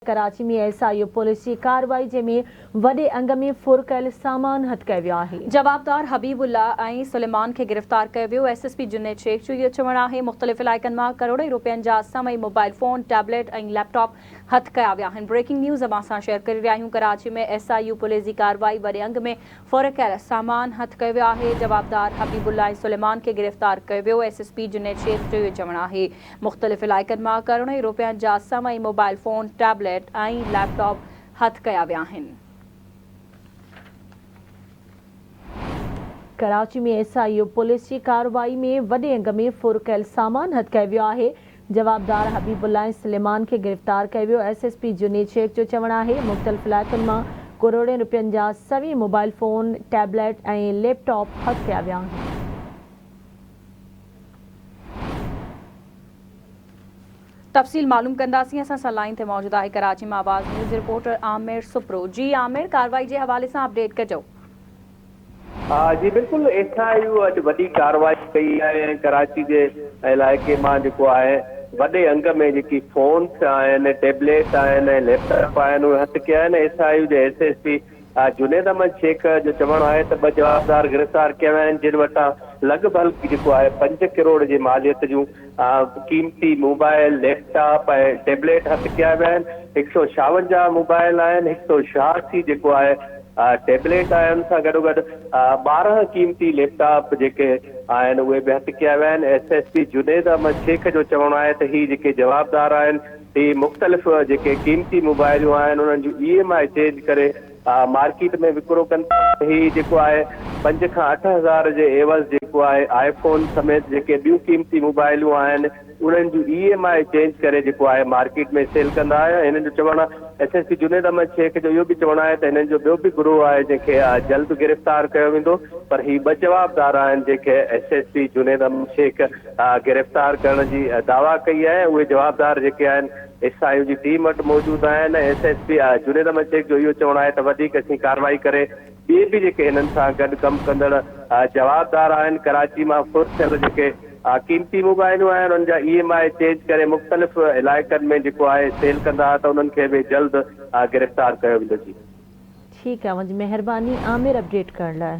कराची में SIO police की कार्रवाई जंहिंमें वॾे अंग में फुर कयल सामान हथ कयो वियो आहे। जवाबदार हबीबुल्लाह ऐं सुलेमान खे गिरफ़्तार कयो वियो। SSP जुनेद शेख जो इहो चवणु आहे मुख़्तलिफ़ इलाइक़नि मां करोड़े रुपयनि जा समई मोबाइल फ़ोन, टैबलेट ऐं लैपटॉप हथ कया विया आहिनि। ब्रेकिंग न्यूज़ असां सां शेयर करे रहिया आहियूं। कराची में SIO पुलिस जी कार्रवाई वॾे अंग में फुर कयल सामान हथ कयो वियो आहे। जवाबदार हबीबुल्लाह ऐं सुलेमान खे गिरफ़्तार कयो वियो। SSP जुनेद शेख जो इहो चवणु आहे मुख़्तलिफ़ इलाइक़नि मां करोड़े रुपयनि जा समई मोबाइल फ़ोन, टैबलेट ऐं लैपटॉप हथ कया विया आहिनि। कराची में SIO पुलिस की कार्रवाई में वॾे अंग में फुर कयल सामान हथ कयो वियो आहे। जवाबदार हबीबुल्लाह ऐं सुलेमान खे गिरफ़्तार कयो वियो। SSP जुनेद शेख जो चवणु आहे मुख़्तलिफ़ इलाइक़नि मां करोड़े रुपयनि जा सवी मोबाइल फ़ोन, टैबलेट ऐं लैपटॉप हथ कया विया आहिनि। तफ़सील मालूम कंदासीं। असां सां लाइन ते मौजूद आहे कराची में आवाज़ न्यूज़ रिपोर्टर आमिर सुप्रो। जी आमिर, कार्रवाई के हवाले से अपडेट कजो। जी बिल्कुल, SIO अॼु वॾी कार्रवाई कई है। कराची के इलाइक़े में जो है वॾे अंग में जेकी फोन्स आहिनि, टैबलेट आहिनि, लैपटॉप आहिनि, उहे हथ कया आहिनि। SIO जे SSP जुनेद अहमद शेख जो चवणु आहे त 2 जवाबदार गिरफ़्तार कया विया आहिनि, जिन वटां लॻभॻि जेको आहे 5 करोड़ जी मालियत जूं कीमती मोबाइल, लैपटॉप ऐं टैबलेट हथ कया विया आहिनि। 156 मोबाइल आहिनि, 186 जेको आहे टैबलेट आहे। उन सां गॾोगॾु 12 कीमती लैपटॉप जेके आहिनि उहे बि हथ कया विया आहिनि। SSP जुनेद अहमद शेख जो चवणु आहे त ही जेके जवाबदार आहिनि ही मुख़्तलिफ़ जेके कीमती मोबाइलूं आहिनि उन्हनि जूं EMI चेंज करे मार्केट में विकिरो कनि था। ही जेको आहे 5 खां 8 हज़ार जे एवज़ जेको आहे आईफोन समेत जेके ॿियूं कीमती मोबाइलूं आहिनि उन्हनि जूं EMI चेंज करे जेको आहे मार्केट में सेल कंदा आहिनि। हिननि जो चवणु आहे SSP जुनेद अहमद शेख जो इहो बि चवणु आहे त हिननि जो ॿियो बि गिरोह आहे जंहिंखे जल्द गिरफ़्तार कयो वेंदो, पर ही 2 जवाबदार आहिनि जंहिंखे SSP जुनेद अहमद शेख गिरफ़्तार करण जी दावा कई आहे। उहे जवाबदार जेके आहिनि SIO जी टीम वटि मौजूद आहिनि। SSP जुनेद अहमद शेख जो इहो चवणु आहे त वधीक असीं कार्रवाई करे ॿिए बि जेके हिननि सां गॾु कमु कंदड़ जवाबदार आहिनि कराची मां फुर थियल जेके कीमती मोबाइलूं आहिनि उन जा EMI चेंज करे मुख़्तलिफ़ इलाइक़नि में जेको आहे सेल कंदा त उन्हनि खे बि जल्द गिरफ़्तार कयो वेंदो। जी ठीक है, मुझे मेहरबानी आमिर अपडेट करण लाइ।